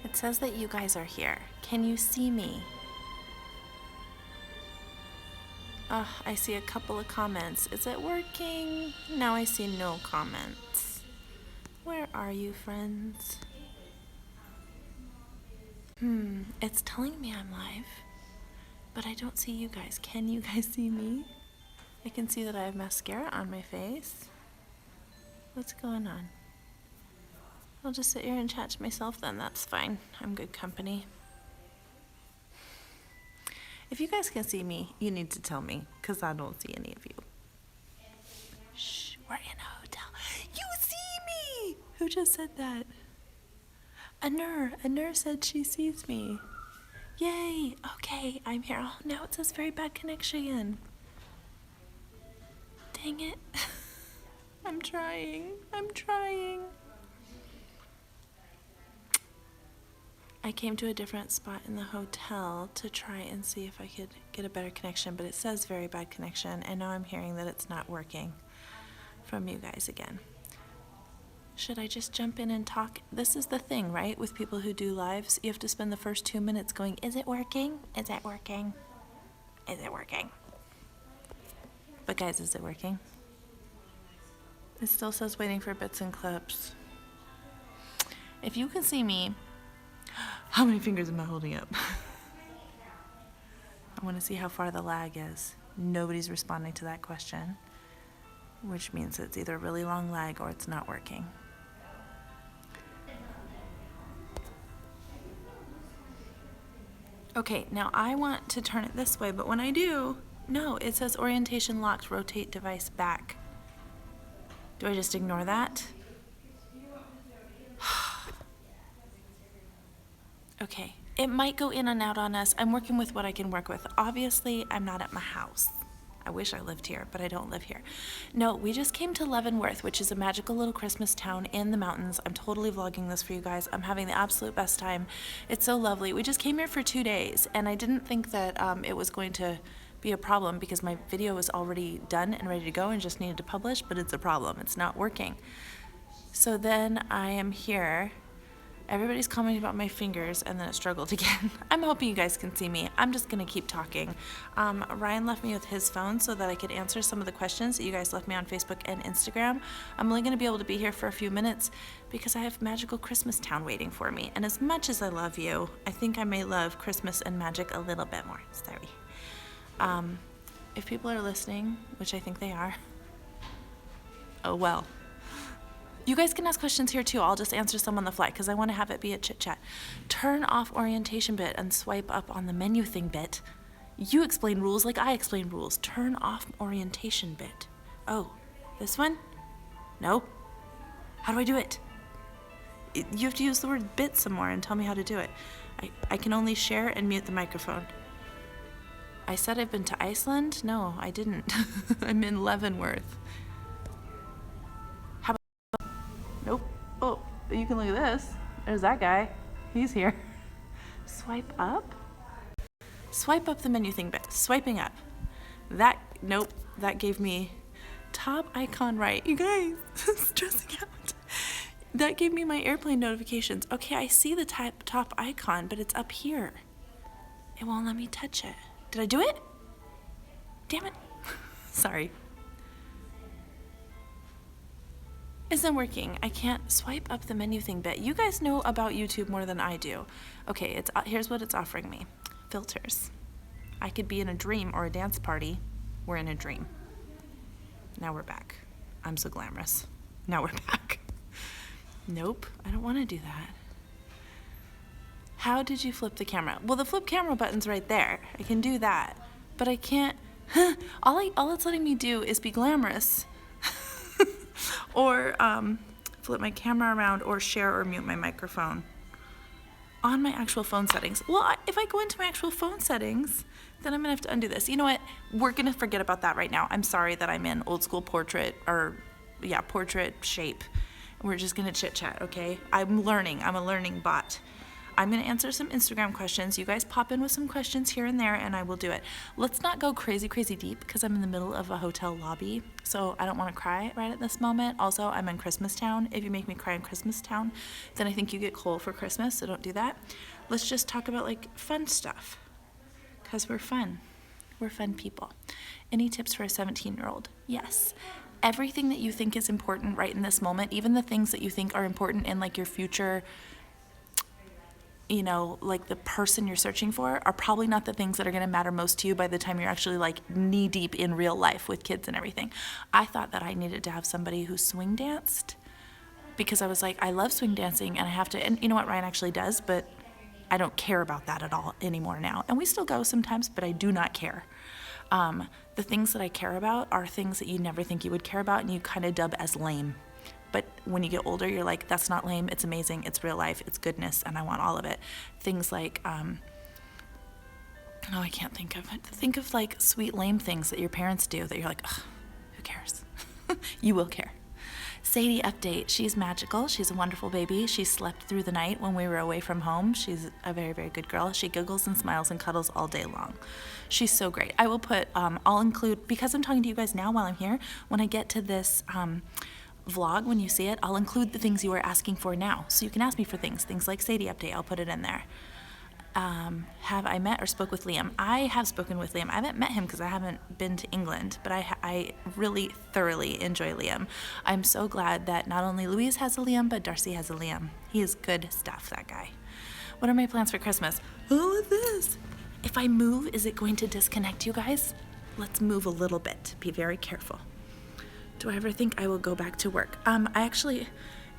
It says that you guys are here. Can you see me? I see a couple of comments. Is it working? Now I see no comments. Where are you, friends? It's telling me I'm live, but I don't see you guys. Can you guys see me? I can see that I have mascara on my face. What's going on? I'll just sit here and chat to myself then. That's fine. I'm good company. If you guys can see me, you need to tell me, because I don't see any of you. Shh, we're in a hotel. You see me! Who just said that? Anur said she sees me. Yay! Okay, I'm here. Oh, now it says very bad connection. Dang it. I'm trying. I came to a different spot in the hotel to try and see if I could get a better connection, but it says very bad connection, and now I'm hearing that it's not working from you guys again. Should I just jump in and talk? This is the thing, right? With people who do lives, you have to spend the first 2 minutes going, is it working? Is it working? Is it working? But guys, is it working? It still says waiting for bits and clips. If you can see me, how many fingers am I holding up? I want to see how far the lag is. Nobody's responding to that question, which means it's either a really long lag or it's not working. Okay, now I want to turn it this way, but when I do, no, it says orientation locked, rotate device back. Do I just ignore that? Okay, it might go in and out on us. I'm working with what I can work with. Obviously, I'm not at my house. I wish I lived here, but I don't live here. No, we just came to Leavenworth, which is a magical little Christmas town in the mountains. I'm totally vlogging this for you guys. I'm having the absolute best time. It's so lovely. We just came here for 2 days, and I didn't think that it was going to be a problem because my video was already done and ready to go and just needed to publish, but it's a problem. It's not working. So then I am here. Everybody's commenting about my fingers, and then it struggled again. I'm hoping you guys can see me. I'm just gonna keep talking. Ryan left me with his phone so that I could answer some of the questions that you guys left me on Facebook and Instagram. I'm only gonna be able to be here for a few minutes because I have magical Christmas town waiting for me. And as much as I love you, I think I may love Christmas and magic a little bit more. Sorry. If people are listening, which I think they are, oh well. You guys can ask questions here too. I'll just answer some on the fly because I want to have it be a chit chat. Turn off orientation bit and swipe up on the menu thing bit. You explain rules like I explain rules. Turn off orientation bit. Oh, this one? No. How do I do it? You have to use the word bit some more and tell me how to do it. I can only share and mute the microphone. I said I've been to Iceland? No, I didn't. I'm in Leavenworth. Nope. Oh, you can look at this. There's that guy. He's here. Swipe up? Swipe up the menu thing bit. Swiping up. Nope. That gave me top icon right. You guys, stressing out. That gave me my airplane notifications. Okay, I see the top icon, but it's up here. It won't let me touch it. Did I do it? Damn it. Sorry. Isn't working. I can't swipe up the menu thing bit. You guys know about YouTube more than I do. Okay, here's what it's offering me. Filters. I could be in a dream or a dance party. We're in a dream. Now we're back. I'm so glamorous. Now we're back. Nope, I don't want to do that. How did you flip the camera? Well, the flip camera button's right there. I can do that, but I can't. All it's letting me do is be glamorous. Or flip my camera around or share or mute my microphone on my actual phone settings. Well, if I go into my actual phone settings, then I'm gonna have to undo this. You know what? We're gonna forget about that right now. I'm sorry that I'm in old school portrait portrait shape. We're just gonna chit chat, okay? I'm a learning bot. I'm going to answer some Instagram questions. You guys pop in with some questions here and there, and I will do it. Let's not go crazy, crazy deep because I'm in the middle of a hotel lobby, so I don't want to cry right at this moment. Also, I'm in Christmas Town. If you make me cry in Christmas Town, then I think you get coal for Christmas, so don't do that. Let's just talk about like fun stuff because we're fun. We're fun people. Any tips for a 17-year-old? Yes. Everything that you think is important right in this moment, even the things that you think are important in like your future, you know, like the person you're searching for, are probably not the things that are going to matter most to you by the time you're actually like knee deep in real life with kids and everything. I thought that I needed to have somebody who swing danced because I was like, I love swing dancing and I have to, and you know what, Ryan actually does, but I don't care about that at all anymore now. And we still go sometimes, but I do not care. The things that I care about are things that you never think you would care about and you kind of dub as lame. But when you get older, you're like, that's not lame, it's amazing, it's real life, it's goodness, and I want all of it. Things like, I can't think of it. Think of like sweet lame things that your parents do that you're like, ugh, who cares? You will care. Sadie update. She's magical. She's a wonderful baby. She slept through the night when we were away from home. She's a very, very good girl. She giggles and smiles and cuddles all day long. She's so great. I will put, I'll include, because I'm talking to you guys now while I'm here, when I get to this vlog, when you see it, I'll include the things you are asking for now. So you can ask me for things like Sadie update. I'll put it in there. Have I met or spoke with Liam? I have spoken with Liam. I haven't met him because I haven't been to England, but I really thoroughly enjoy Liam. I'm so glad that not only Louise has a Liam, but Darcy has a Liam. He is good stuff, that guy. What are my plans for Christmas? All of this. If I move, is it going to disconnect you guys? Let's move a little bit. Be very careful. Do I ever think I will go back to work? I actually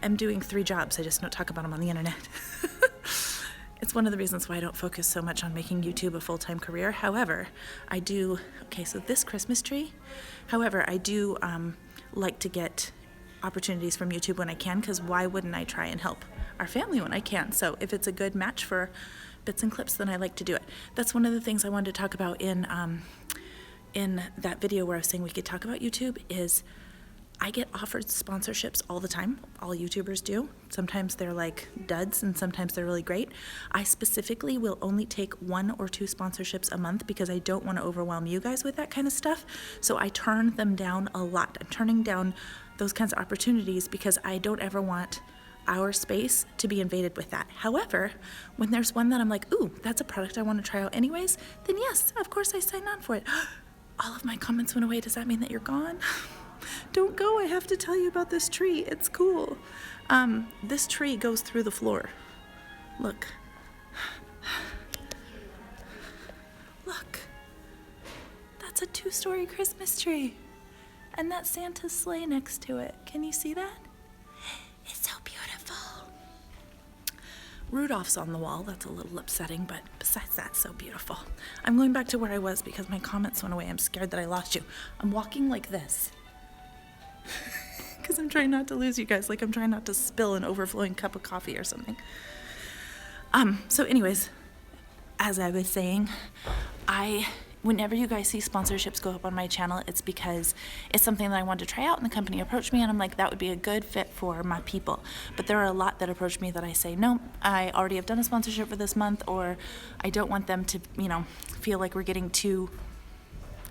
am doing 3 jobs. I just don't talk about them on the internet. It's one of the reasons why I don't focus so much on making YouTube a full-time career. However, I do, okay, so this Christmas tree, however, I do like to get opportunities from YouTube when I can, because why wouldn't I try and help our family when I can? So if it's a good match for bits and clips, then I like to do it. That's one of the things I wanted to talk about in that video where I was saying we could talk about YouTube is I get offered sponsorships all the time. All YouTubers do. Sometimes they're like duds and sometimes they're really great. I specifically will only take 1 or 2 sponsorships a month because I don't want to overwhelm you guys with that kind of stuff. So I turn them down a lot. I'm turning down those kinds of opportunities because I don't ever want our space to be invaded with that. However, when there's one that I'm like, ooh, that's a product I want to try out anyways, then yes, of course I sign on for it. All of my comments went away. Does that mean that you're gone? Don't go, I have to tell you about this tree. It's cool. This tree goes through the floor. Look. Look. That's a 2-story Christmas tree. And that's Santa's sleigh next to it. Can you see that? It's so beautiful. Rudolph's on the wall. That's a little upsetting, but besides that, so beautiful. I'm going back to where I was because my comments went away. I'm scared that I lost you. I'm walking like this. Because I'm trying not to lose you guys, like I'm trying not to spill an overflowing cup of coffee or something. So anyways, as I was saying, whenever you guys see sponsorships go up on my channel, it's because it's something that I wanted to try out and the company approached me and I'm like, that would be a good fit for my people. But there are a lot that approach me that I say, no, I already have done a sponsorship for this month, or I don't want them to, feel like we're getting too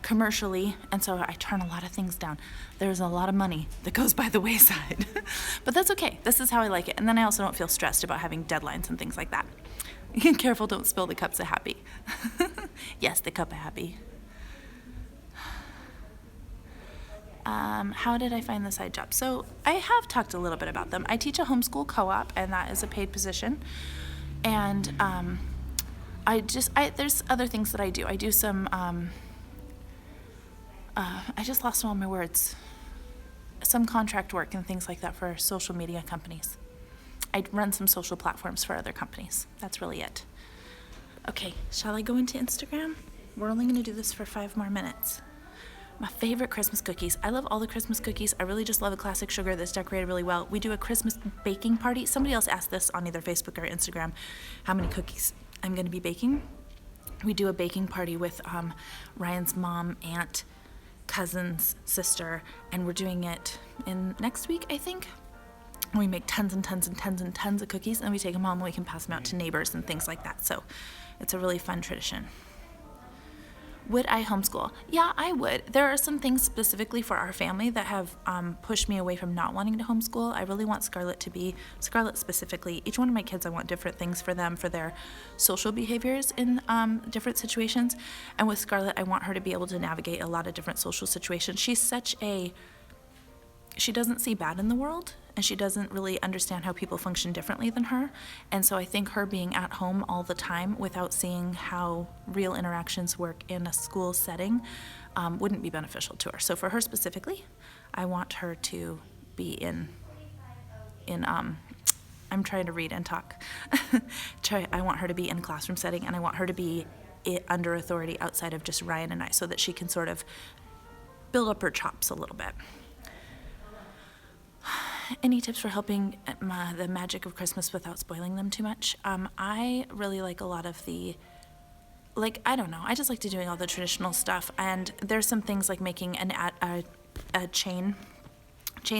commercially, and so I turn a lot of things down. There's a lot of money that goes by the wayside. But that's okay. This is how I like it. And then I also don't feel stressed about having deadlines and things like that. Careful, don't spill the cups of happy. Yes, the cup of happy. How did I find the side job? So I have talked a little bit about them. I teach a homeschool co-op, and that is a paid position. And there's other things that I do. I do some I just lost all my words. Some contract work and things like that for social media companies. I run some social platforms for other companies. That's really it. Okay, shall I go into Instagram? We're only going to do this for 5 more minutes. My favorite Christmas cookies. I love all the Christmas cookies. I really just love a classic sugar that's decorated really well. We do a Christmas baking party. Somebody else asked this on either Facebook or Instagram, how many cookies I'm going to be baking. We do a baking party with Ryan's mom, aunt, cousin's sister, and we're doing it in next week, I think. We make tons and tons and tons and tons of cookies, and we take them home and we can pass them out to neighbors and things like that. So it's a really fun tradition. Would I homeschool? Yeah, I would. There are some things specifically for our family that have pushed me away from not wanting to homeschool. I really want Scarlett specifically. Each one of my kids, I want different things for them, for their social behaviors in different situations. And with Scarlett, I want her to be able to navigate a lot of different social situations. She doesn't see bad in the world, and she doesn't really understand how people function differently than her. And so I think her being at home all the time without seeing how real interactions work in a school setting wouldn't be beneficial to her. So for her specifically, I want her to be in I'm trying to read and talk. I want her to be in a classroom setting, and I want her to be under authority outside of just Ryan and I, so that she can sort of build up her chops a little bit. Any tips for helping the magic of Christmas without spoiling them too much? I really like a lot of I don't know, I just like to doing all the traditional stuff, and there's some things like making a chain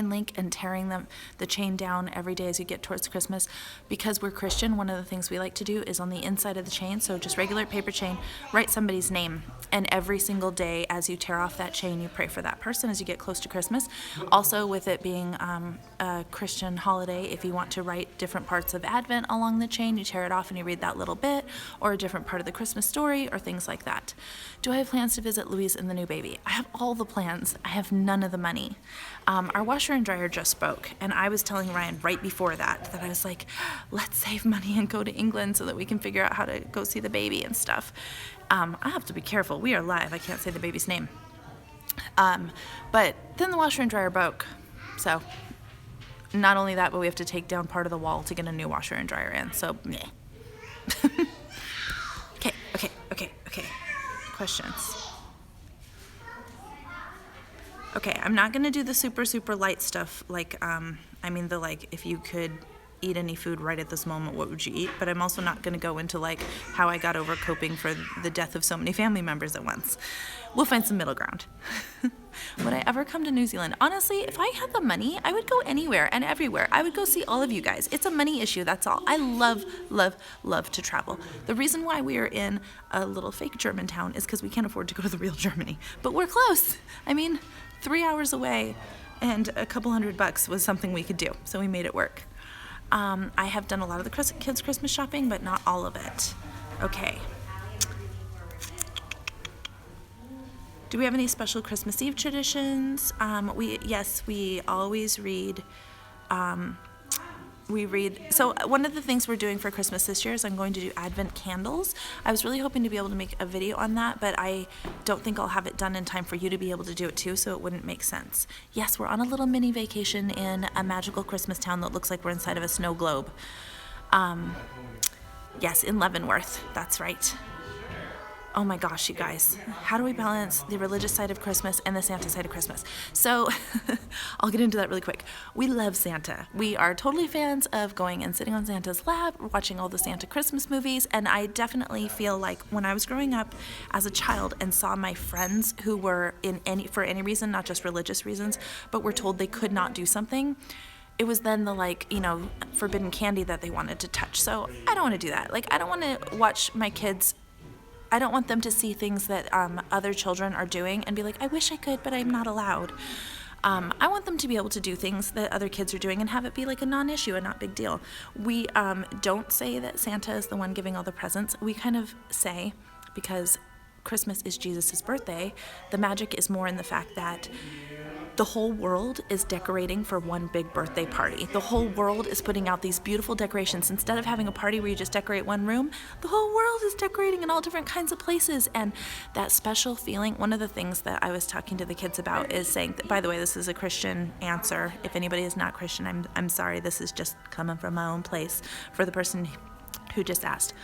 link and tearing the chain down every day as you get towards Christmas. Because we're Christian, one of the things we like to do is on the inside of the chain, so just regular paper chain, write somebody's name. And every single day as you tear off that chain, you pray for that person as you get close to Christmas. Also, with it being a Christian holiday, if you want to write different parts of Advent along the chain, you tear it off and you read that little bit, or a different part of the Christmas story, or things like that. Do I have plans to visit Louise and the new baby? I have all the plans. I have none of the money. Our washer and dryer just broke, and I was telling Ryan right before that I was like, let's save money and go to England so that we can figure out how to go see the baby and stuff. I have to be careful. We are live. I can't say the baby's name. But then the washer and dryer broke. So not only that, but we have to take down part of the wall to get a new washer and dryer in. So, meh. Okay. Questions. Okay, I'm not going to do the super, super light stuff if you could eat any food right at this moment, what would you eat? But I'm also not going to go into how I got over coping for the death of so many family members at once. We'll find some middle ground. Would I ever come to New Zealand? Honestly, if I had the money, I would go anywhere and everywhere. I would go see all of you guys. It's a money issue, that's all. I love, love, love to travel. The reason why we are in a little fake German town is because we can't afford to go to the real Germany. But we're close. 3 hours away, and a couple $100 was something we could do, so we made it work. I have done a lot of the kids' Christmas shopping, but not all of it. Okay. Do we have any special Christmas Eve traditions? We always read. So one of the things we're doing for Christmas this year is I'm going to do Advent candles. I was really hoping to be able to make a video on that, but I don't think I'll have it done in time for you to be able to do it too, so it wouldn't make sense. Yes, we're on a little mini vacation in a magical Christmas town that looks like we're inside of a snow globe. Yes, in Leavenworth, that's right. Oh my gosh, you guys, how do we balance the religious side of Christmas and the Santa side of Christmas? So I'll get into that really quick. We love Santa. We are totally fans of going and sitting on Santa's lap, watching all the Santa Christmas movies, and I definitely feel like when I was growing up as a child and saw my friends who were for any reason, not just religious reasons, but were told they could not do something, it was then the forbidden candy that they wanted to touch. So I don't want to do that. I don't want to watch my kids. I don't want them to see things that other children are doing and be like, I wish I could, but I'm not allowed. I want them to be able to do things that other kids are doing and have it be like a non-issue, a not big deal. We don't say that Santa is the one giving all the presents. We kind of say, because Christmas is Jesus' birthday, the magic is more in the fact that the whole world is decorating for one big birthday party. The whole world is putting out these beautiful decorations. Instead of having a party where you just decorate one room, the whole world is decorating in all different kinds of places. And that special feeling, one of the things that I was talking to the kids about is saying, by the way, this is a Christian answer. If anybody is not Christian, I'm sorry. This is just coming from my own place for the person who just asked.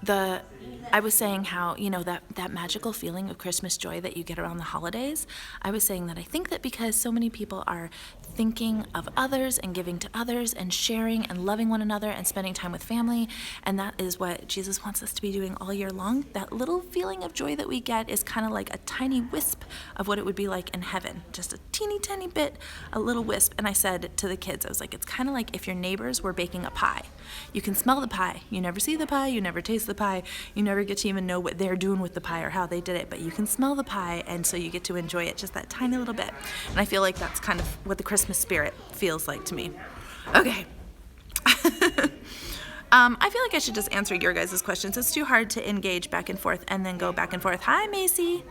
I was saying how, that magical feeling of Christmas joy that you get around the holidays. I was saying that I think that because so many people are thinking of others and giving to others and sharing and loving one another and spending time with family, and that is what Jesus wants us to be doing all year long, that little feeling of joy that we get is kind of like a tiny wisp of what it would be like in heaven. Just a teeny tiny bit, a little wisp. And I said to the kids, I was like, it's kind of like if your neighbors were baking a pie. You can smell the pie. You never see the pie. You never taste the pie. You never get to even know what they're doing with the pie or how they did it, but you can smell the pie, and so you get to enjoy it just that tiny little bit. And I feel like that's kind of what the Christmas spirit feels like to me. Okay. I feel like I should just answer your guys' questions. It's too hard to engage back and forth and then go back and forth. Hi, Macy.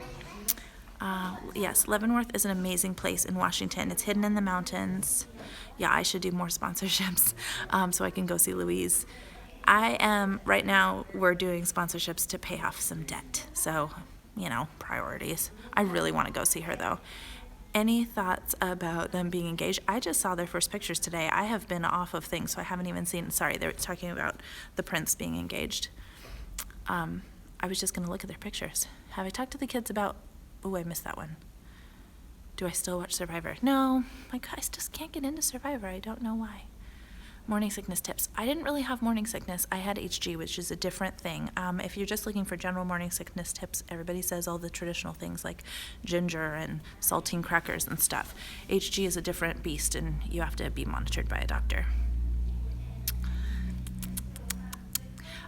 Yes, Leavenworth is an amazing place in Washington. It's hidden in the mountains. Yeah, I should do more sponsorships so I can go see Louise. Right now, we're doing sponsorships to pay off some debt. So, priorities. I really want to go see her, though. Any thoughts about them being engaged? I just saw their first pictures today. I have been off of things, so I haven't even seen. Sorry, they're talking about the prince being engaged. I was just going to look at their pictures. Have I talked to the kids about... Oh, I missed that one. Do I still watch Survivor? No. My God, I just can't get into Survivor. I don't know why. Morning sickness tips. I didn't really have morning sickness. I had HG, which is a different thing. If you're just looking for general morning sickness tips, everybody says all the traditional things like ginger and saltine crackers and stuff. HG is a different beast, and you have to be monitored by a doctor.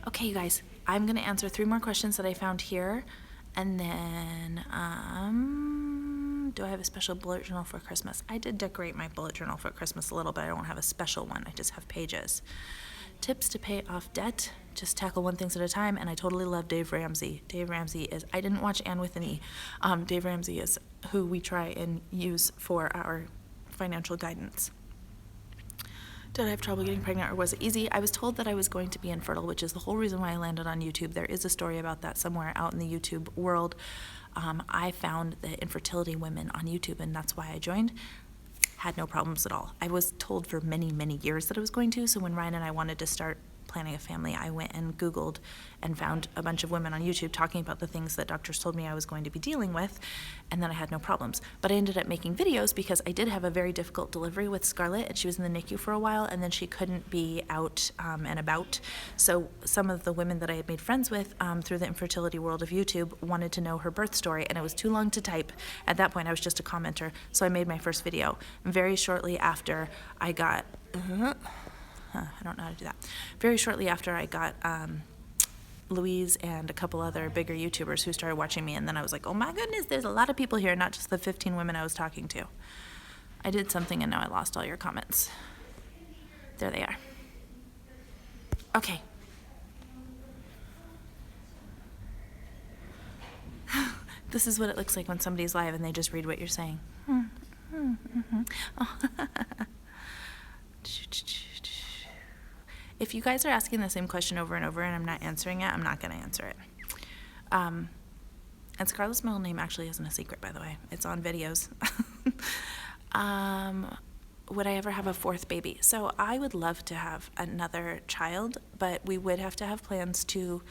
Okay, you guys, I'm going to answer 3 more questions that I found here. And then, do I have a special bullet journal for Christmas? I did decorate my bullet journal for Christmas a little, but I don't have a special one. I just have pages. Tips to pay off debt, just tackle one thing at a time, and I totally love Dave Ramsey. Dave Ramsey is, I didn't watch Anne with an E. Dave Ramsey is who we try and use for our financial guidance. Did I have trouble getting pregnant, or was it easy? I was told that I was going to be infertile, which is the whole reason why I landed on YouTube. There is a story about that somewhere out in the YouTube world. I found the infertility women on YouTube, and that's why I joined. Had no problems at all. I was told for many, many years that I was going to, so when Ryan and I wanted to start planning a family, I went and Googled and found a bunch of women on YouTube talking about the things that doctors told me I was going to be dealing with, and then I had no problems. But I ended up making videos because I did have a very difficult delivery with Scarlett, and she was in the NICU for a while, and then she couldn't be out and about. So some of the women that I had made friends with through the infertility world of YouTube wanted to know her birth story, and it was too long to type. At that point, I was just a commenter, so I made my first video. Very shortly after I got... I don't know how to do that. Very shortly after I got Louise and a couple other bigger YouTubers who started watching me, and then I was like, oh my goodness, there's a lot of people here, not just the 15 women I was talking to. I did something and now I lost all your comments. There they are. Okay. This is what it looks like when somebody's live and they just read what you're saying. If you guys are asking the same question over and over and I'm not answering it, I'm not going to answer it. And Scarlett's middle name actually isn't a secret, by the way. It's on videos. Would I ever have a 4th baby? So I would love to have another child, but we would have to have plans to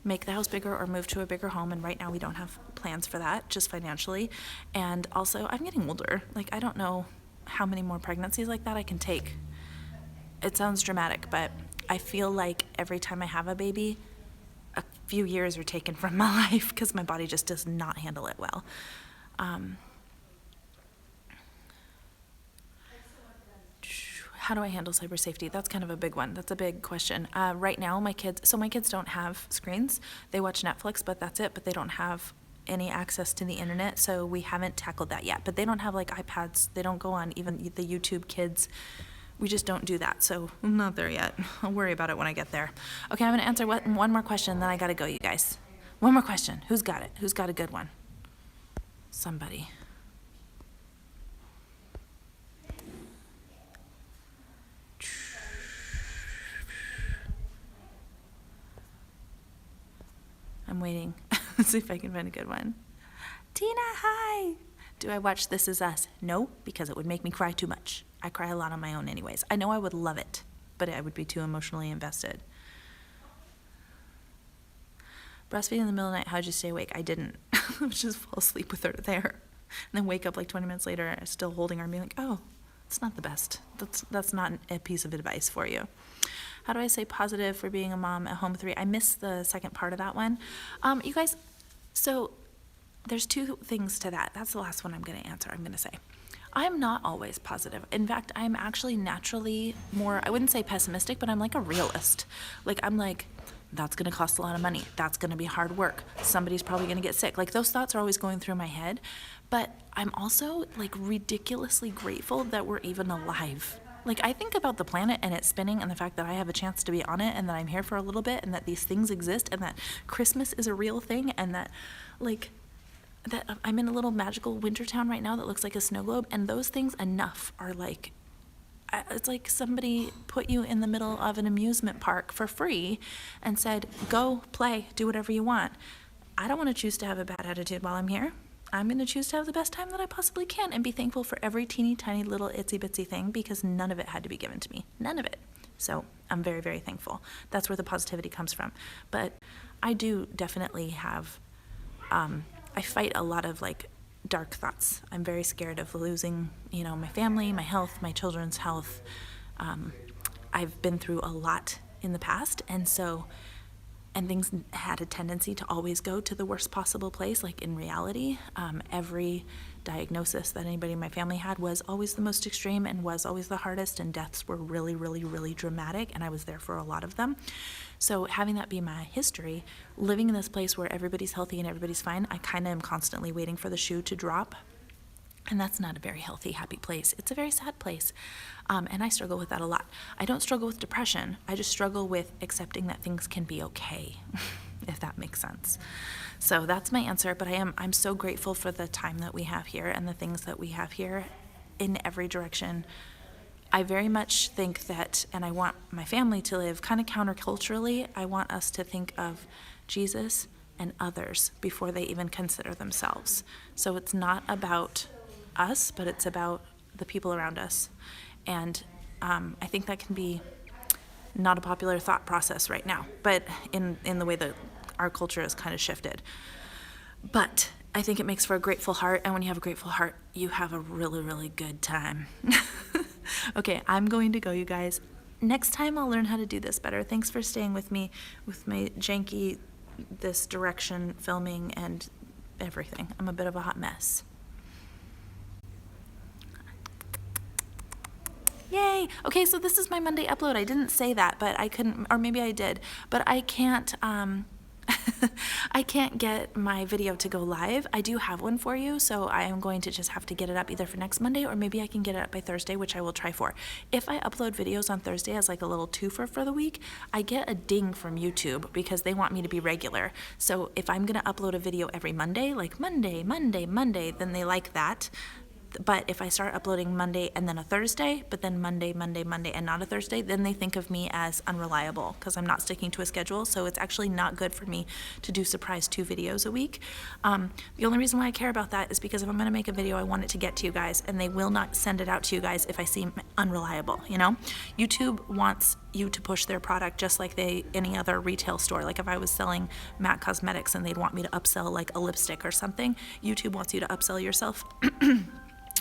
make the house bigger or move to a bigger home, and right now we don't have plans for that, just financially. And also, I'm getting older. I don't know how many more pregnancies like that I can take. It sounds dramatic, but I feel like every time I have a baby, a few years are taken from my life because my body just does not handle it well. How do I handle cyber safety? That's kind of a big one. That's a big question. Right now, my kids don't have screens. They watch Netflix, but that's it. But they don't have any access to the internet, so we haven't tackled that yet. But they don't have iPads. They don't go on even the YouTube Kids. We just don't do that, so I'm not there yet. I'll worry about it when I get there. Okay, I'm going to answer one more question, then I got to go, you guys. One more question. Who's got it? Who's got a good one? Somebody. I'm waiting. Let's see if I can find a good one. Tina, hi. Do I watch This Is Us? No, because it would make me cry too much. I cry a lot on my own anyways. I know I would love it, but I would be too emotionally invested. breastfeeding in the middle of the night, how'd you stay awake? I didn't. I would just fall asleep with her there. And then wake up like 20 minutes later, still holding her and being like, oh, it's not the best. That's not a piece of advice for you. How do I say positive for being a mom at home 3? I missed the second part of that one. You guys, so there's 2 things to that. That's the last one I'm going to answer. I'm going to say, I'm not always positive. In fact, I'm actually naturally more, I wouldn't say pessimistic, but I'm like a realist. Like, I'm like, that's going to cost a lot of money. That's going to be hard work. Somebody's probably going to get sick. Like, those thoughts are always going through my head. But I'm also like ridiculously grateful that we're even alive. Like, I think about the planet and it's spinning and the fact that I have a chance to be on it and that I'm here for a little bit and that these things exist and that Christmas is a real thing and that, like, that I'm in a little magical winter town right now that looks like a snow globe, and those things enough are like, it's like somebody put you in the middle of an amusement park for free and said, go play, do whatever you want. I don't want to choose to have a bad attitude while I'm here. I'm going to choose to have the best time that I possibly can and be thankful for every teeny tiny little itsy bitsy thing, because none of it had to be given to me. None of it. So I'm very, very thankful. That's where the positivity comes from. But I do definitely have, I fight a lot of like dark thoughts. I'm very scared of losing, my family, my health, my children's health. I've been through a lot in the past, and things had a tendency to always go to the worst possible place. Like, in reality, every diagnosis that anybody in my family had was always the most extreme and was always the hardest, and deaths were really, really, really dramatic, and I was there for a lot of them. So having that be my history, living in this place where everybody's healthy and everybody's fine, I kind of am constantly waiting for the shoe to drop. And that's not a very healthy, happy place. It's a very sad place. And I struggle with that a lot. I don't struggle with depression. I just struggle with accepting that things can be okay, if that makes sense. So that's my answer. But I'm so grateful for the time that we have here and the things that we have here in every direction. I very much think that, and I want my family to live kind of counterculturally, I want us to think of Jesus and others before they even consider themselves. So it's not about us, but it's about the people around us. And I think that can be not a popular thought process right now, but in the way that our culture has kind of shifted. But I think it makes for a grateful heart, and when you have a grateful heart, you have a really, really good time. Okay, I'm going to go, you guys. Next time I'll learn how to do this better. Thanks for staying with me with my janky, this direction filming and everything. I'm a bit of a hot mess. Yay! Okay, so this is my Monday upload. I didn't say that, but I couldn't, or maybe I did, but I can't, I can't get my video to go live. I do have one for you, so I am going to just have to get it up either for next Monday, or maybe I can get it up by Thursday, which I will try for. If I upload videos on Thursday as like a little twofer for the week, I get a ding from YouTube because they want me to be regular. So if I'm gonna upload a video every Monday, like Monday, then they like that. But if I start uploading Monday and then a Thursday, but then Monday, and not a Thursday, then they think of me as unreliable because I'm not sticking to a schedule. So it's actually not good for me to do surprise 2 videos a week. The only reason why I care about that is because if I'm going to make a video, I want it to get to you guys, and they will not send it out to you guys if I seem unreliable, YouTube wants you to push their product just like any other retail store. Like if I was selling MAC Cosmetics and they'd want me to upsell like a lipstick or something, YouTube wants you to upsell yourself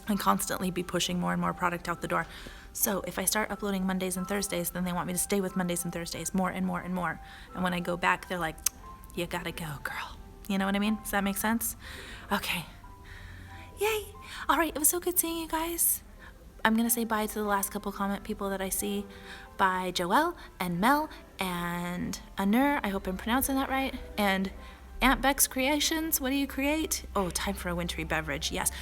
and constantly be pushing more and more product out the door. So if I start uploading Mondays and Thursdays, then they want me to stay with Mondays and Thursdays more and more and more. And when I go back, they're like, you gotta go, girl. You know what I mean? Does that make sense? Okay. Yay. All right, it was so good seeing you guys. I'm gonna say bye to the last couple comment people that I see. Bye, Joelle and Mel and Anur. I hope I'm pronouncing that right. And Aunt Beck's Creations. What do you create? Oh, time for a wintry beverage. Yes.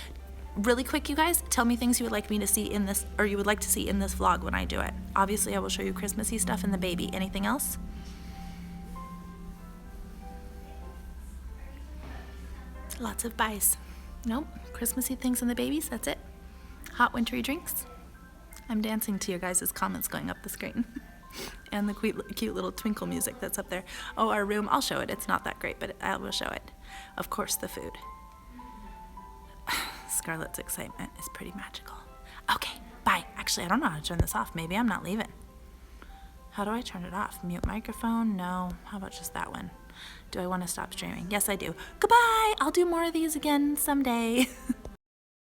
Really quick, you guys, tell me things you would like me to see in this, or you would like to see in this vlog when I do it. Obviously, I will show you Christmassy stuff and the baby. Anything else? Lots of buys. Nope. Christmassy things and the babies, that's it. Hot wintry drinks. I'm dancing to your guys' comments going up the screen. And the cute little twinkle music that's up there. Oh, our room, I'll show it. It's not that great, but I will show it. Of course, the food. Scarlett's excitement is pretty magical. Okay, bye. Actually, I don't know how to turn this off. Maybe I'm not leaving. How do I turn it off? Mute microphone? No. How about just that one? Do I want to stop streaming? Yes, I do. Goodbye! I'll do more of these again someday.